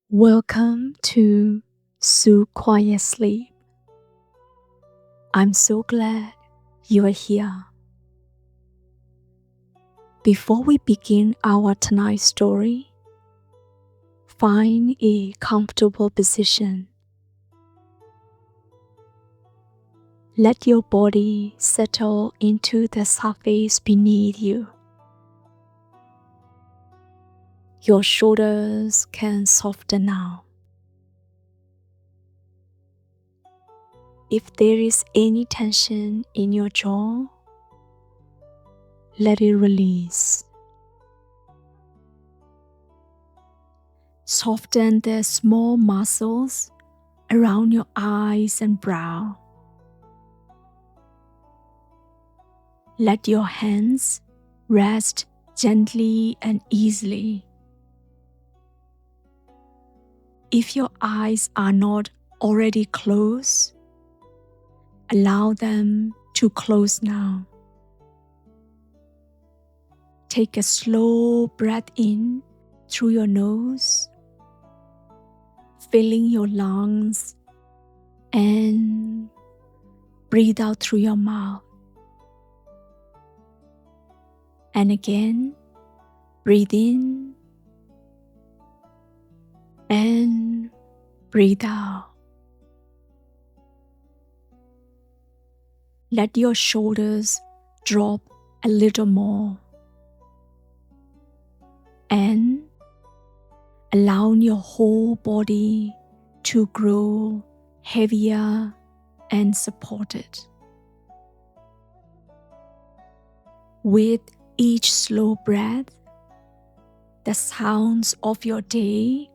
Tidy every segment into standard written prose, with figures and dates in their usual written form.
Welcome to SuQuietSleep. I'm so glad you are here. Before we begin our tonight's story, find a comfortable position. Let your body settle into the surface beneath you. Your shoulders can soften now. If there is any tension in your jaw, let it release. Soften the small muscles around your eyes and brow. Let your hands rest gently and easily. If your eyes are not already closed, allow them to close now. Take a slow breath in through your nose, filling your lungs, and breathe out through your mouth. And again, breathe in and breathe out. Let your shoulders drop a little more and allow your whole body to grow heavier and supported. With each slow breath, the sounds of your day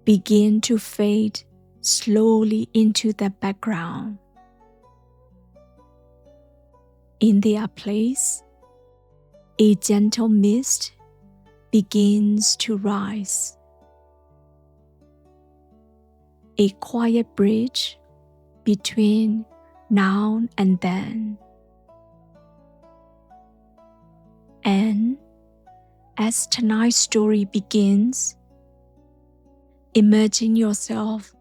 begin to fade slowly into the background. In their place, a gentle mist begins to rise. A quiet bridge between now and then. And as tonight's story begins, imagine yourself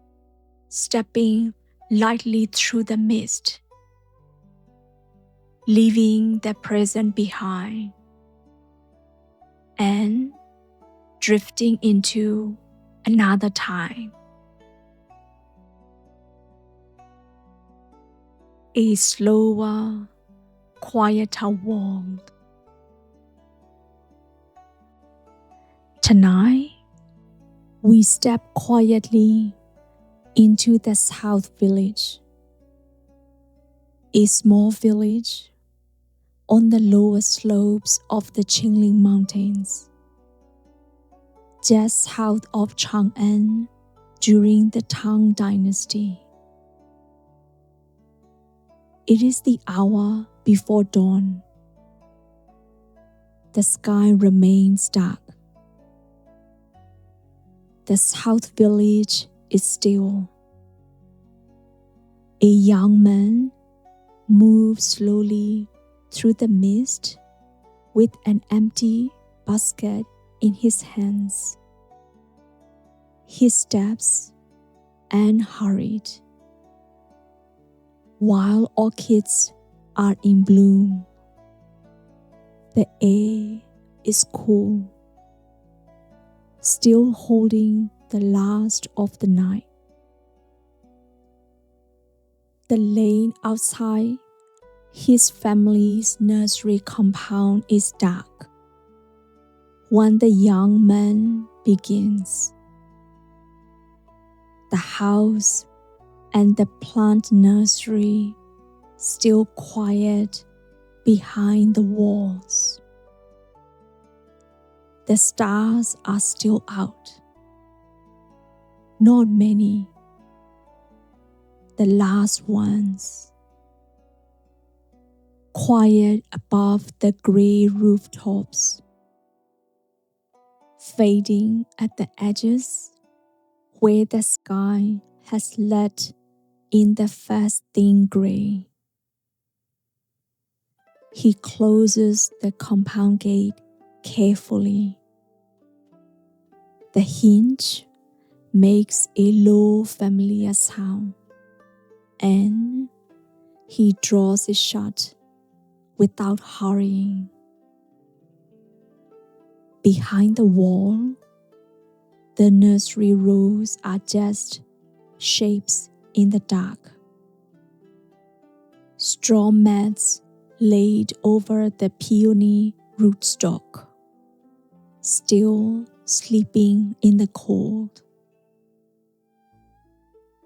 stepping lightly through the mist, leaving the present behind and drifting into another time. A slower, quieter world. Tonight, we step quietly into the South Village, a small village on the lower slopes of the Qinling Mountains, just south of Chang'an during the Tang Dynasty. It is the hour before dawn. The sky remains dark. The South Village is still. A young man moves slowly through the mist with an empty basket in his hands. He steps unhurried. Wild orchids are in bloom. The air is cool, still holding the last of the night. The lane outside his family's nursery compound is dark when the young man begins. The house and the plant nursery still quiet behind the walls. The stars are still out. Not many. The last ones. Quiet above the gray rooftops. Fading at the edges where the sky has let in the first thin gray. He closes the compound gate carefully. The hinge makes a low familiar sound, and he draws it shut without hurrying. Behind the wall, the nursery rows are just shapes in the dark. Straw mats laid over the peony rootstock, still sleeping in the cold.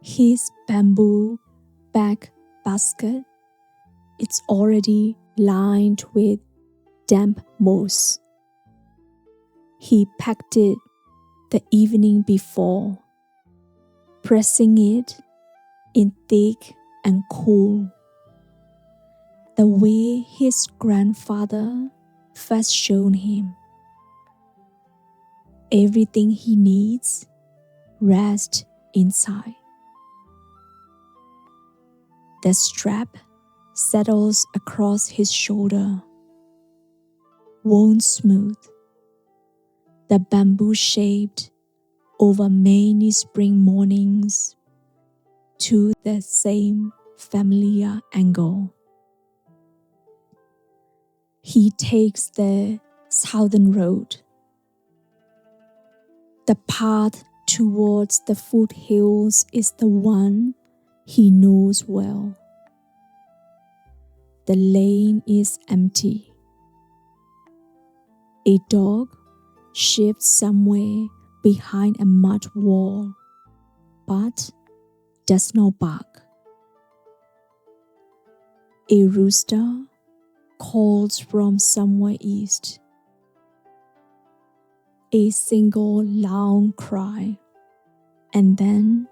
His bamboo bag basket is already lined with damp moss. He packed it the evening before, pressing it in thick and cool, the way his grandfather first shown him. Everything he needs rests inside. The strap settles across his shoulder, worn smooth, the bamboo shaped over many spring mornings to the same familiar angle. He takes the southern road, the path towards the foothills is the one he knows well. The lane is empty. A dog shivers somewhere behind a mud wall, but does not bark. A rooster calls from somewhere east. A single loud cry, and then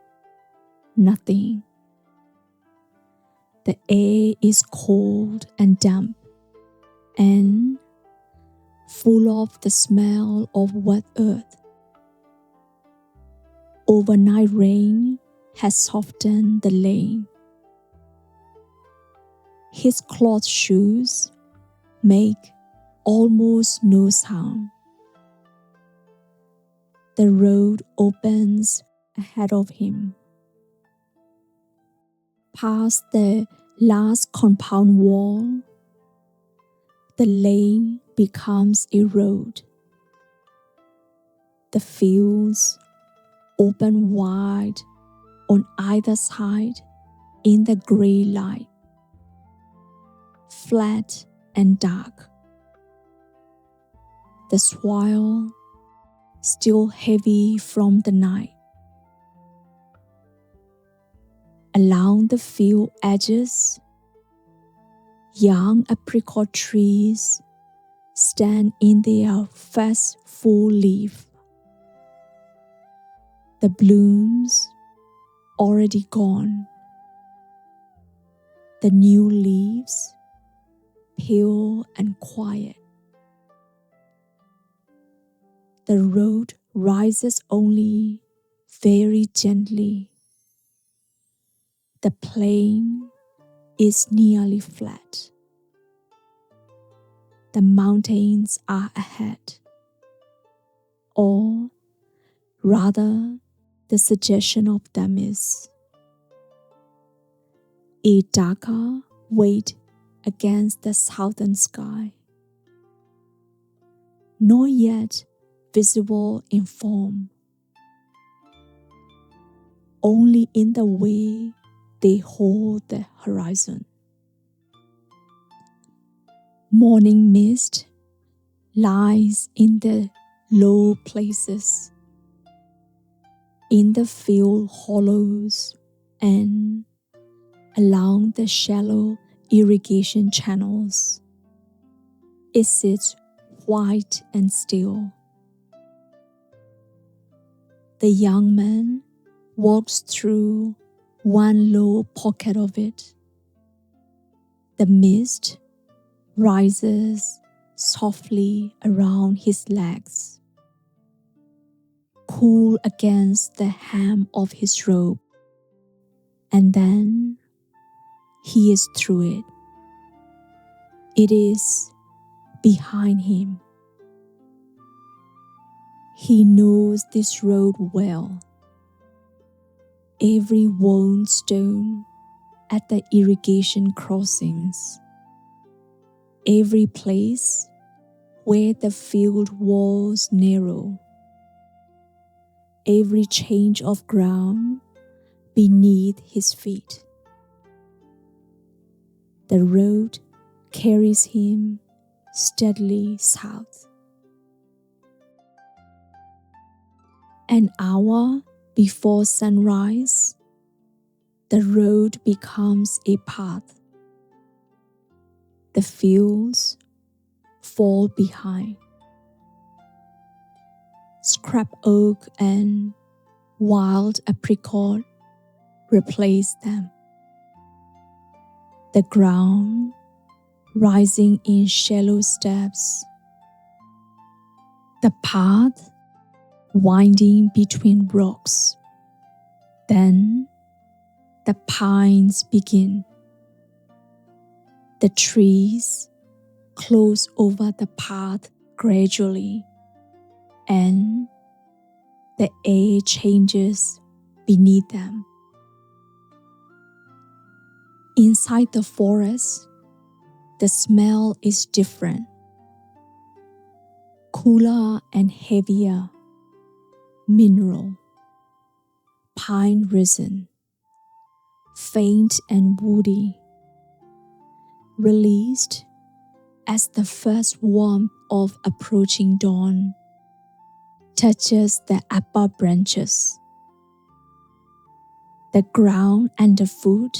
nothing. The air is cold and damp, and full of the smell of wet earth. Overnight rain has softened the lane. His cloth shoes make almost no sound. The road opens ahead of him. Past the last compound wall, the lane becomes a road. The fields open wide on either side in the gray light, flat and dark. The soil still heavy from the night. Along the field edges, young apricot trees stand in their first full leaf. The blooms already gone. The new leaves pale and quiet. The road rises only very gently. The plain is nearly flat. The mountains are ahead. Or rather, the suggestion of them is a darker weight against the southern sky, not yet visible in form, only in the way they hold the horizon. Morning mist lies in the low places, in the field hollows and along the shallow irrigation channels. It sits white and still. The young man walks through one low pocket of it. The mist rises softly around his legs, cool against the hem of his robe, and then he is through it. It is behind him. He knows this road well. every worn stone at the irrigation crossings, every place where the field was narrow, every change of ground beneath his feet. The road carries him steadily south. An hour before sunrise, the road becomes a path. The fields fall behind. Scrap oak and wild apricot replace them. The ground rising in shallow steps. The path winding between rocks. Then the pines begin. The trees close over the path gradually, and the air changes beneath them. Inside the forest, the smell is different, cooler and heavier, mineral, pine resin, faint and woody, released as the first warmth of approaching dawn touches the upper branches. The ground underfoot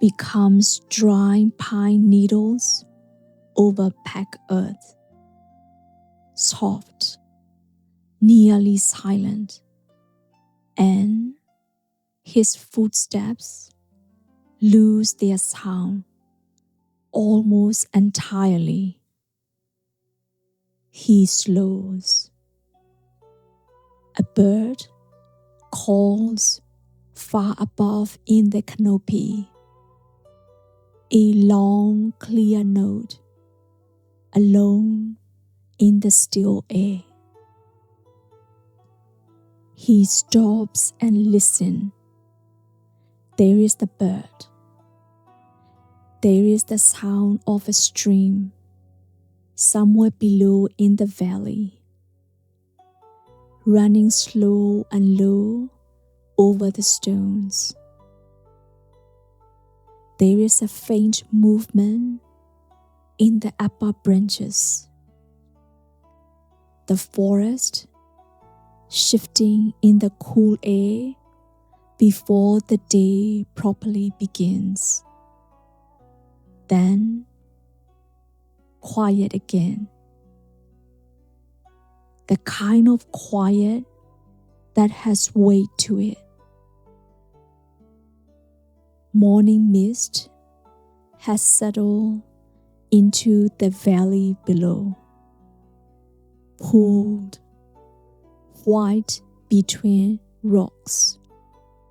becomes dry pine needles over packed earth, soft, nearly silent, and his footsteps lose their sound almost entirely. He slows. A bird calls far above in the canopy, a long, clear note, alone in the still air. He stops and listens. There is the bird. There is the sound of a stream somewhere below in the valley, running slow and low over the stones. There is a faint movement in the upper branches. The forest shifting in the cool air before the day properly begins. Then, quiet again. The kind of quiet that has weight to it. Morning mist has settled into the valley below, pooled white between rocks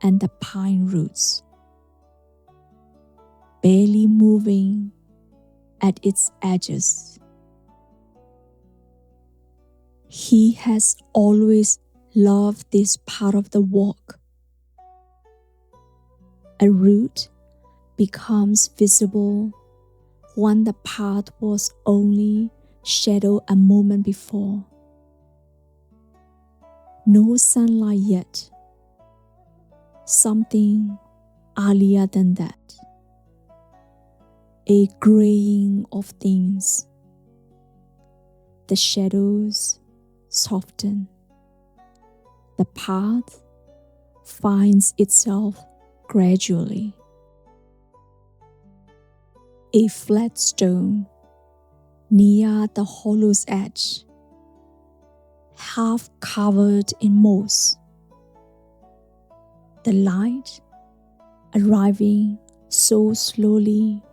and the pine roots, barely moving at its edges. He has always loved this part of the walk. A root becomes visible when the path was only shadow a moment before. No sunlight yet. Something earlier than that. A graying of things. The shadows soften. The path finds itself gradually. A flat stone near the hollow's edge, half covered in moss. The light arriving so slowly,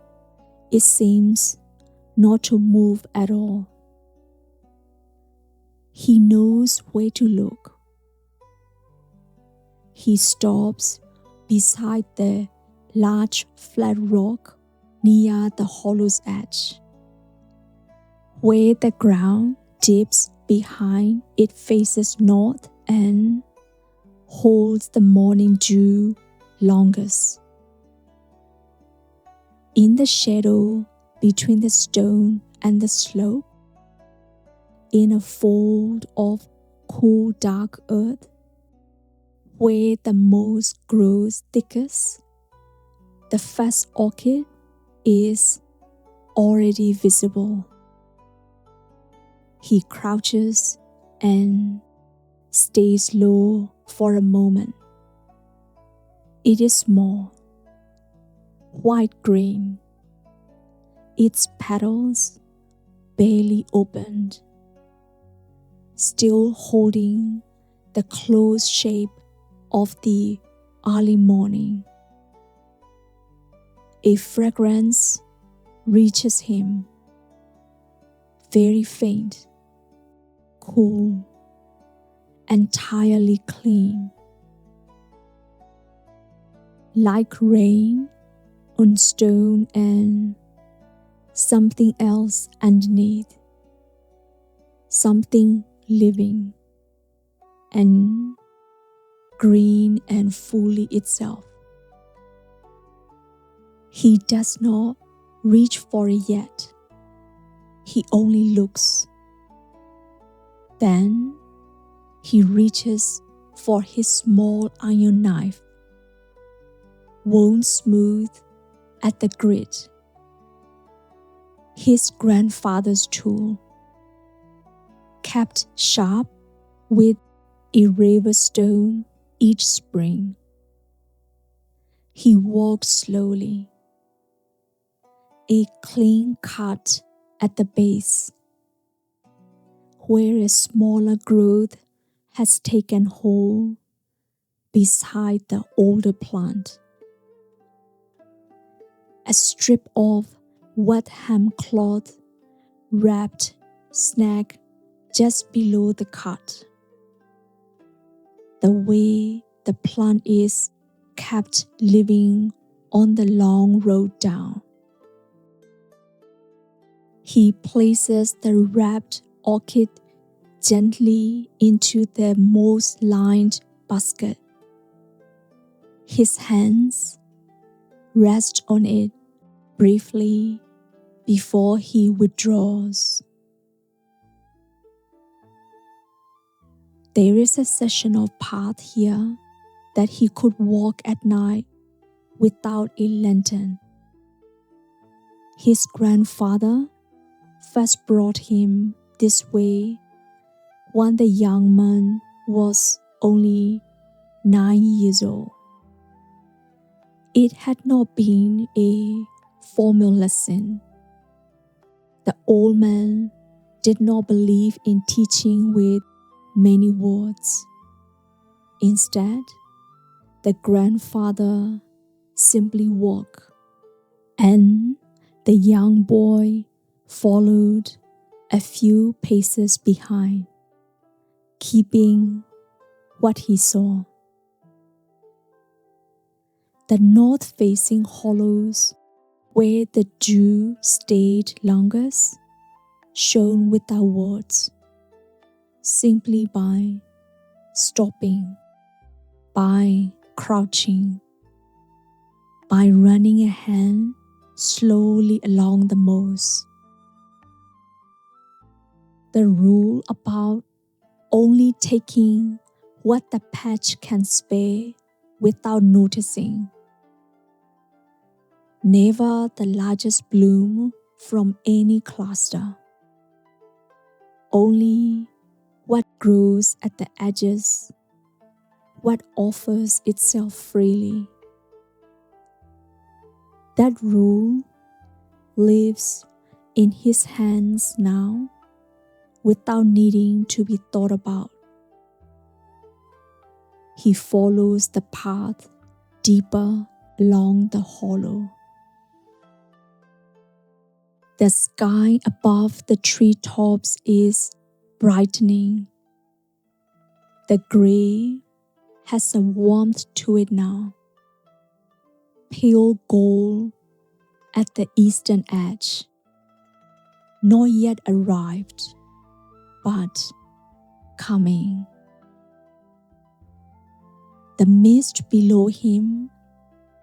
it seems not to move at all. He knows where to look. He stops beside the large flat rock near the hollow's edge, where the ground dips behind. It faces north, and holds the morning dew longest. In the shadow between the stone and the slope, in a fold of cool dark earth, where the moss grows thickest, the first orchid is already visible. He crouches and stays low for a moment. It is small, white-green, its petals barely opened, still holding the close shape of the early morning. A fragrance reaches him, very faint, cool, entirely clean, like rain on stone and something else underneath, something living and green and fully itself. He does not reach for it yet. He only looks. Then he reaches for his small iron knife, worn smooth at the grit, his grandfather's tool, kept sharp with a river stone each spring. He walked slowly, a clean cut at the base, where a smaller growth has taken hold beside the older plant. A strip of wet hemp cloth wrapped snag just below the cut. The way the plant is kept living on the long road down. He places the wrapped orchid gently into the moss-lined basket. His hands rest on it briefly before he withdraws. There is a section of path here that he could walk at night without a lantern. His grandfather first brought him this way when the young man was only 9 years old. It had not been a formal lesson. The old man did not believe in teaching with many words. Instead, the grandfather simply walked, and the young boy followed a few paces behind, keeping what he saw. The north-facing hollows, where the dew stayed longest, shone without words, simply by stopping, by crouching, by running a hand slowly along the moss. The rule about only taking what the patch can spare without noticing. Never the largest bloom from any cluster. Only what grows at the edges, what offers itself freely. That rule lives in his hands now, without needing to be thought about. He follows the path deeper along the hollow. The sky above the treetops is brightening. The gray has a warmth to it now. Pale gold at the eastern edge. Not yet arrived, but coming. The mist below him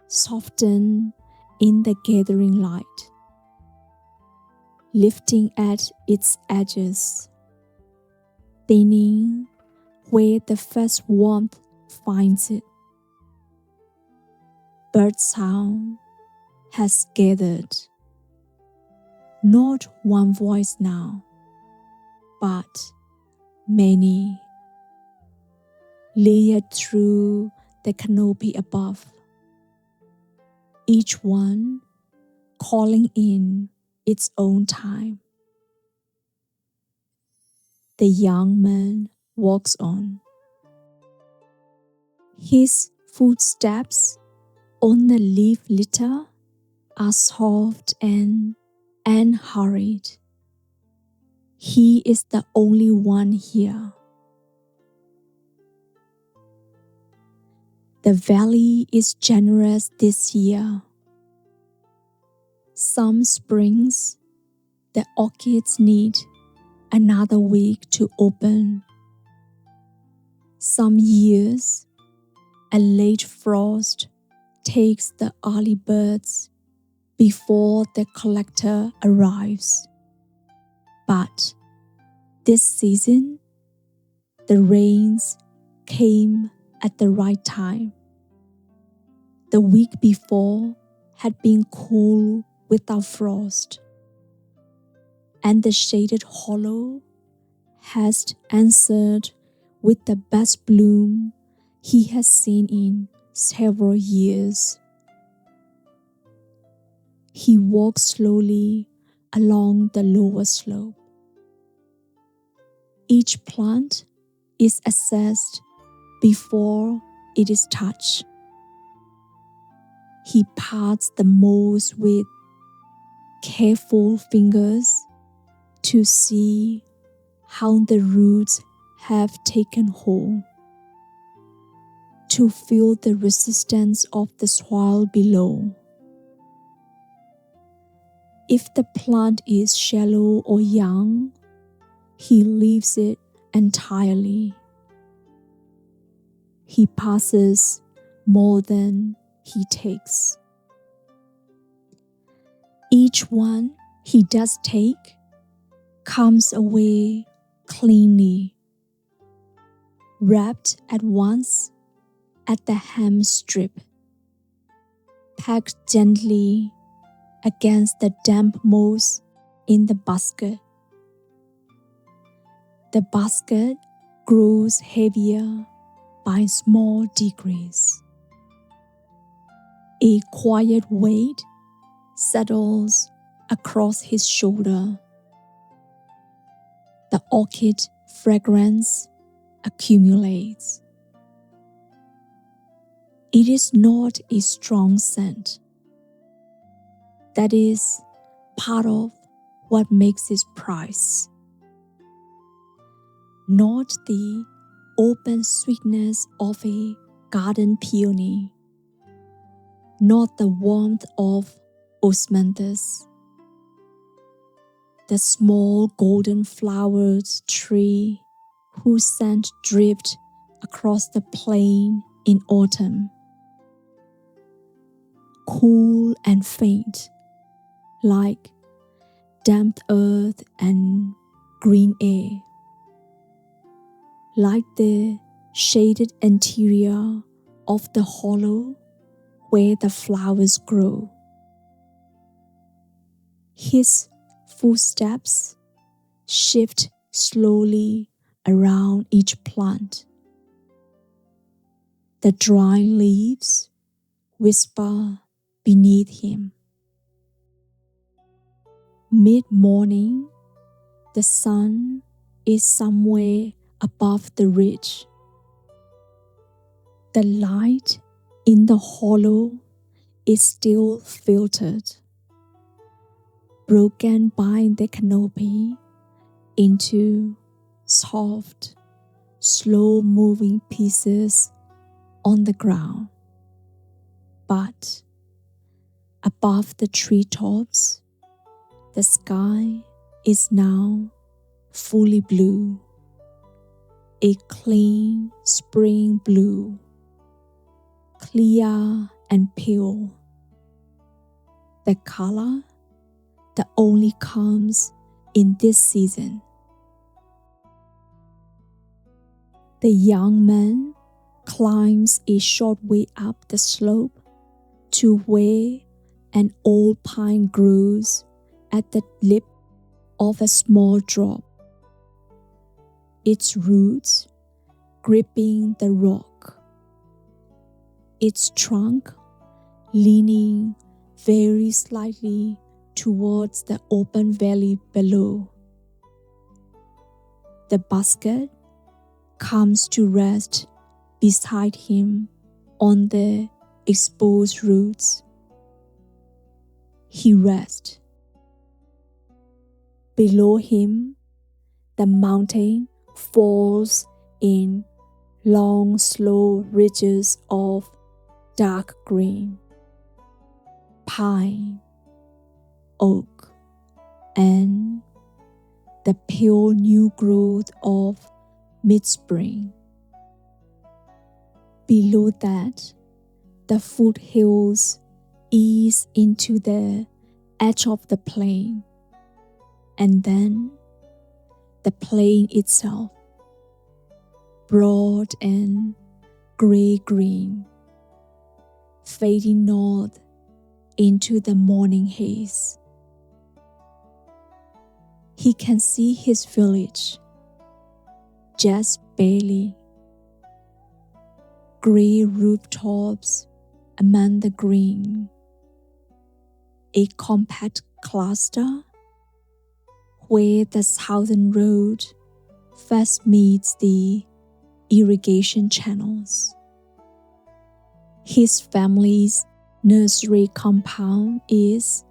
softened in the gathering light, lifting at its edges, thinning where the first warmth finds it. Birdsong has gathered, not one voice now, but many, layered through the canopy above, each one calling in its own time. The young man walks on. His footsteps on the leaf litter are soft and unhurried. He is the only one here. The valley is generous this year. Some springs, the orchids need another week to open. Some years, a late frost takes the early birds before the collector arrives. But this season, the rains came at the right time. The week before had been cool without frost, and the shaded hollow has answered with the best bloom he has seen in several years. He walks slowly along the lower slope. Each plant is assessed before it is touched. He parts the moss with careful fingers to see how the roots have taken hold, to feel the resistance of the soil below. If the plant is shallow or young, he leaves it entirely. He passes more than he takes. Each one he does take comes away cleanly, wrapped at once at the hem strip, packed gently against the damp moss in the basket. The basket grows heavier by small degrees. A quiet weight settles across his shoulder. The orchid fragrance accumulates. It is not a strong scent. That is part of what makes its price. Not the open sweetness of a garden peony, not the warmth of osmanthus, the small golden flowered tree whose scent dripped across the plain in autumn, cool and faint, like damp earth and green air, like the shaded interior of the hollow where the flowers grow. His footsteps shift slowly around each plant. The dry leaves whisper beneath him. Mid-morning, the sun is somewhere above the ridge. The light in the hollow is still filtered, broken by the canopy into soft, slow-moving pieces on the ground. But above the treetops, the sky is now fully blue, a clean spring blue, clear and pale, the color that only comes in this season. The young man climbs a short way up the slope to where an old pine grows at the lip of a small drop, its roots gripping the rock, its trunk leaning very slightly towards the open valley below. The basket comes to rest beside him on the exposed roots. He rests. Below him, the mountain falls in long, slow ridges of dark green, pine, oak, and the pale new growth of mid-spring. Below that, the foothills ease into the edge of the plain, and then the plain itself, broad and gray-green, fading north into the morning haze. He can see his village, just barely. Gray rooftops among the green, a compact cluster where the southern road first meets the irrigation channels. His family's nursery compound is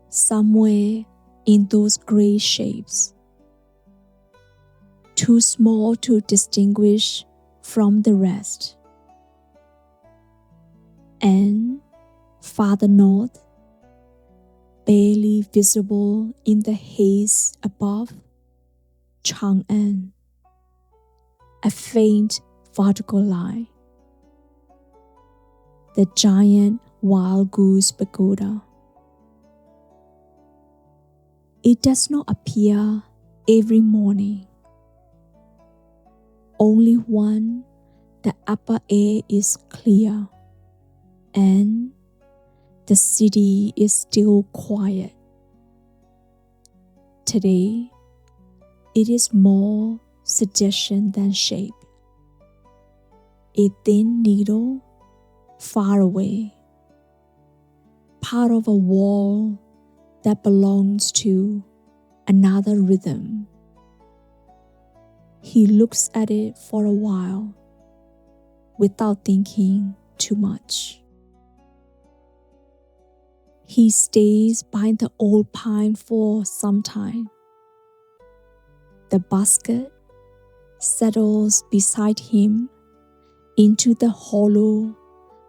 somewhere in those gray shapes, too small to distinguish from the rest. And farther north, barely visible in the haze above, Chang'an, a faint vertical line. The giant wild goose pagoda. It does not appear every morning. Only when the upper air is clear and the city is still quiet. Today, it is more suggestion than shape. A thin needle far away, part of a wall that belongs to another rhythm. He looks at it for a while without thinking too much. He stays by the old pine for some time. The basket settles beside him into the hollow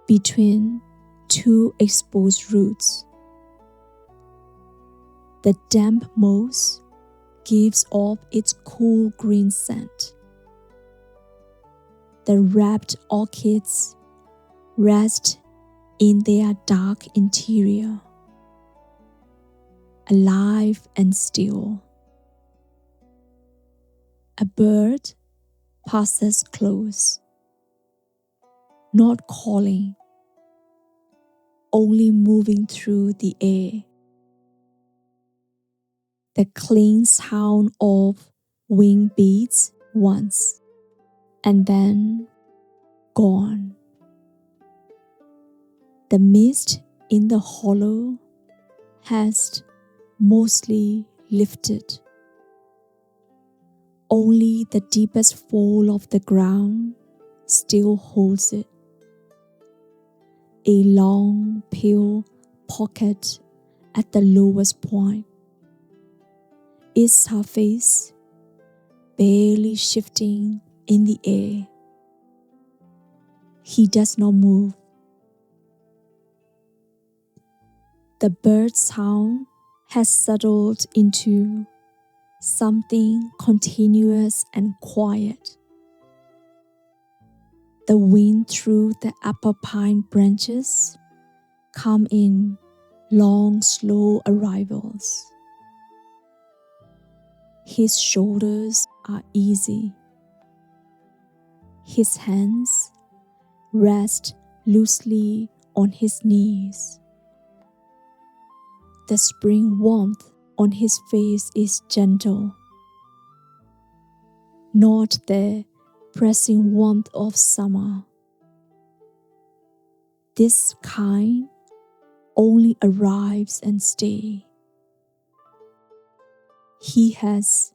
between two exposed roots. The damp moss gives off its cool green scent. The wrapped orchids rest in their dark interior, alive and still. A bird passes close, not calling, only moving through the air. The clean sound of wing beats once, and then gone. The mist in the hollow has mostly lifted. Only the deepest fold of the ground still holds it. A long, pale pocket at the lowest point. Its surface barely shifting in the air. He does not move. The bird sound has settled into something continuous and quiet. The wind through the apple pine branches come in long, slow arrivals. His shoulders are easy. His hands rest loosely on his knees. The spring warmth on his face is gentle, not the pressing warmth of summer. This kind only arrives and stays. He has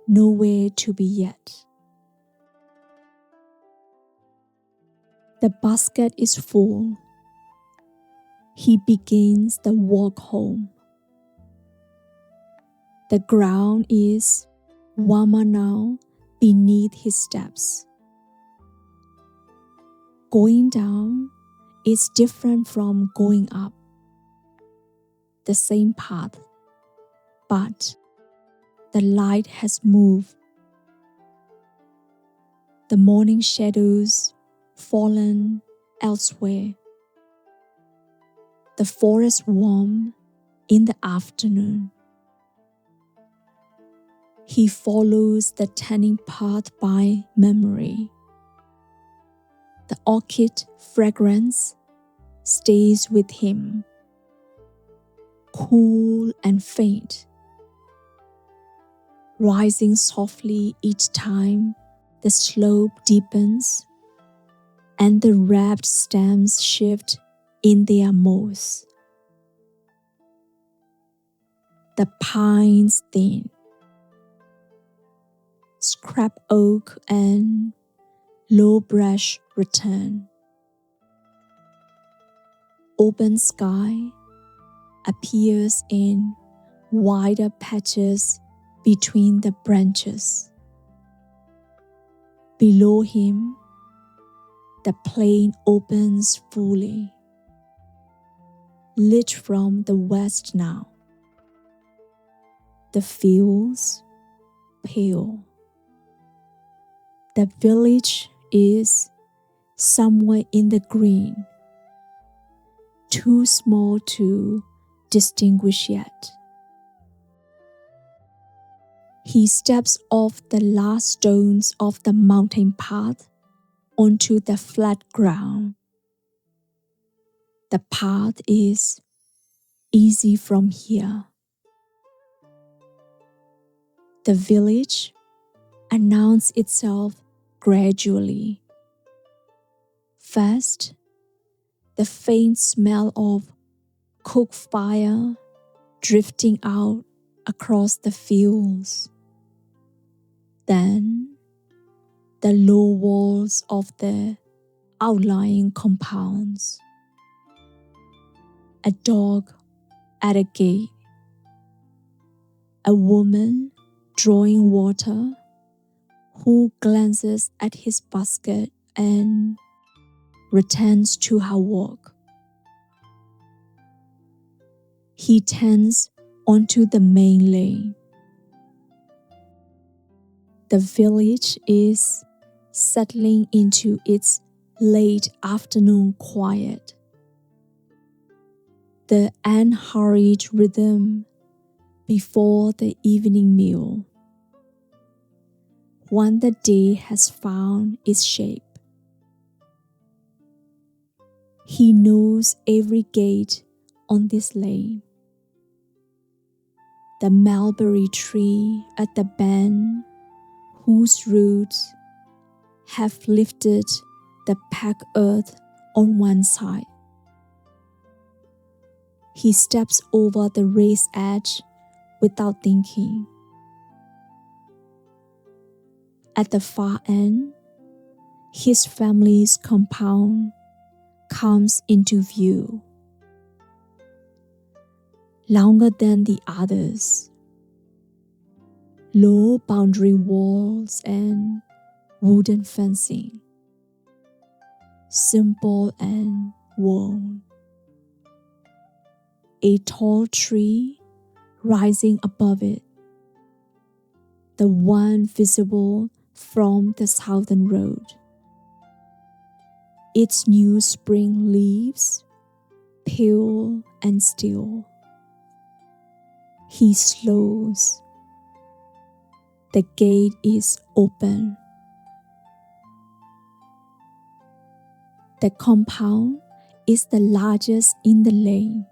nowhere to be yet. The basket is full. He begins the walk home. The ground is warmer now beneath his steps. Going down is different from going up. The same path, but the light has moved. The morning shadows fallen elsewhere. The forest warm in the afternoon. He follows the tanning path by memory. The orchid fragrance stays with him, cool and faint, rising softly each time the slope deepens and the wrapped stems shift in their moss. The pines thin. Scrap oak and low brush return. Open sky appears in wider patches between the branches. Below him, the plain opens fully, lit from the west now. The fields pale. The village is somewhere in the green, too small to distinguish yet. He steps off the last stones of the mountain path onto the flat ground. The path is easy from here. The village announces itself gradually. First, the faint smell of cook fire drifting out across the fields. Then, the low walls of the outlying compounds. A dog at a gate. A woman drawing water who glances at his basket and returns to her work. He turns onto the main lane. The village is settling into its late afternoon quiet. The unhurried rhythm before the evening meal. When the day has found its shape. He knows every gate on this lane. The mulberry tree at the bend, whose roots have lifted the packed earth on one side. He steps over the raised edge without thinking. At the far end, his family's compound comes into view. Longer than the others. Low boundary walls and wooden fencing. Simple and worn. A tall tree rising above it. The one visible from the southern road. its new spring leaves, pale and still. He slows. The gate is open. The compound is the largest in the lane.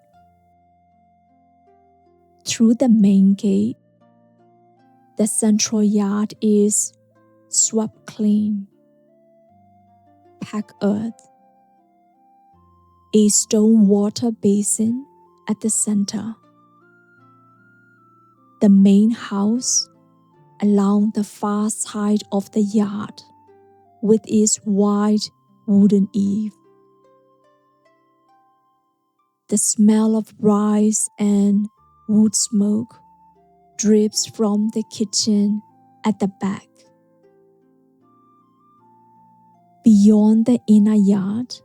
Through the main gate, the central yard is swept clean. Packed earth. A stone water basin at the center. The main house along the far side of the yard with its wide wooden eave. The smell of rice and wood smoke drips from the kitchen at the back. Beyond the inner yard,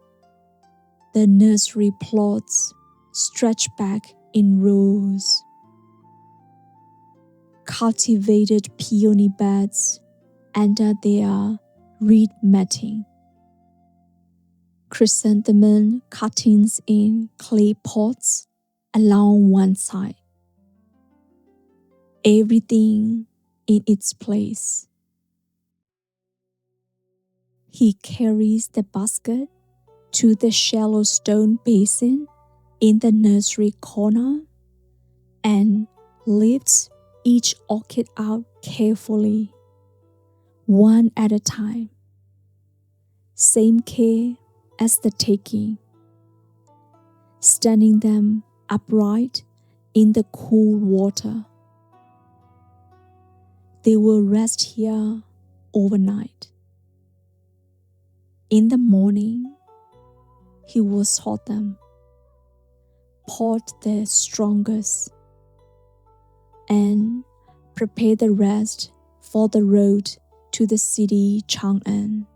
the nursery plots stretch back in rows. Cultivated peony beds under their reed matting. Chrysanthemum cuttings in clay pots along one side. Everything in its place. He carries the basket to the shallow stone basin in the nursery corner and lifts each orchid out carefully, one at a time. Same care as the taking, standing them upright in the cool water. They will rest here overnight. In the morning, he will sort them, pot the strongest, and prepare the rest for the road to the city Chang'an.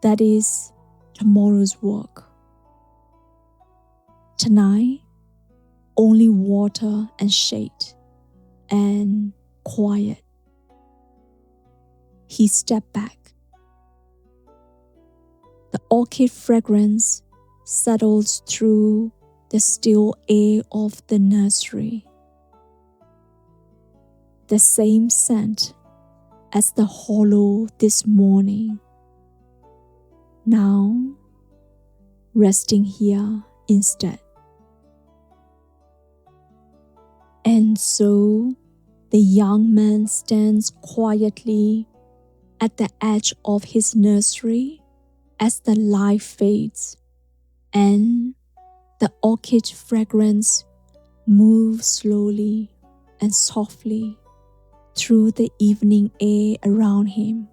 That is tomorrow's work. Tonight, only water and shade and quiet. He stepped back. The orchid fragrance settles through the still air of the nursery. The same scent as the hollow this morning. Now, resting here instead. And so, the young man stands quietly at the edge of his nursery as the light fades and the orchid fragrance moves slowly and softly through the evening air around him.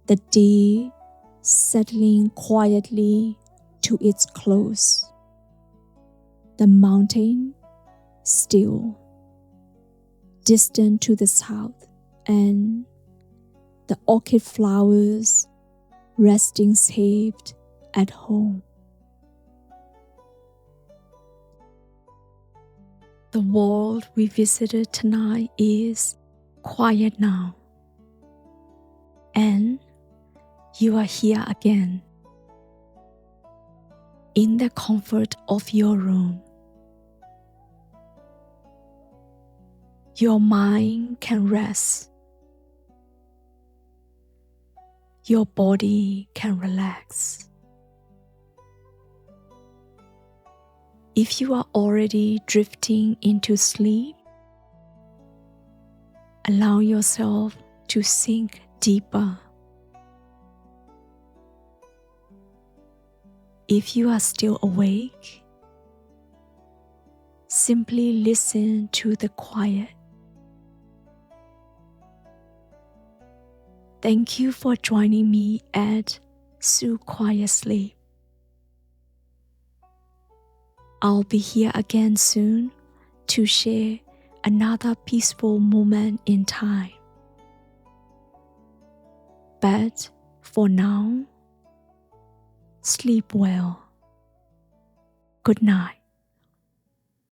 The day settling quietly to its close. The mountain still, distant to the south, and the orchid flowers resting saved at home. The world we visited tonight is quiet now, and you are here again, in the comfort of your room. Your mind can rest. Your body can relax. If you are already drifting into sleep, allow yourself to sink deeper. If you are still awake, simply listen to the quiet. Thank you for joining me at SuQuietSleep. I'll be here again soon to share another peaceful moment in time. But for now, sleep well. Good night.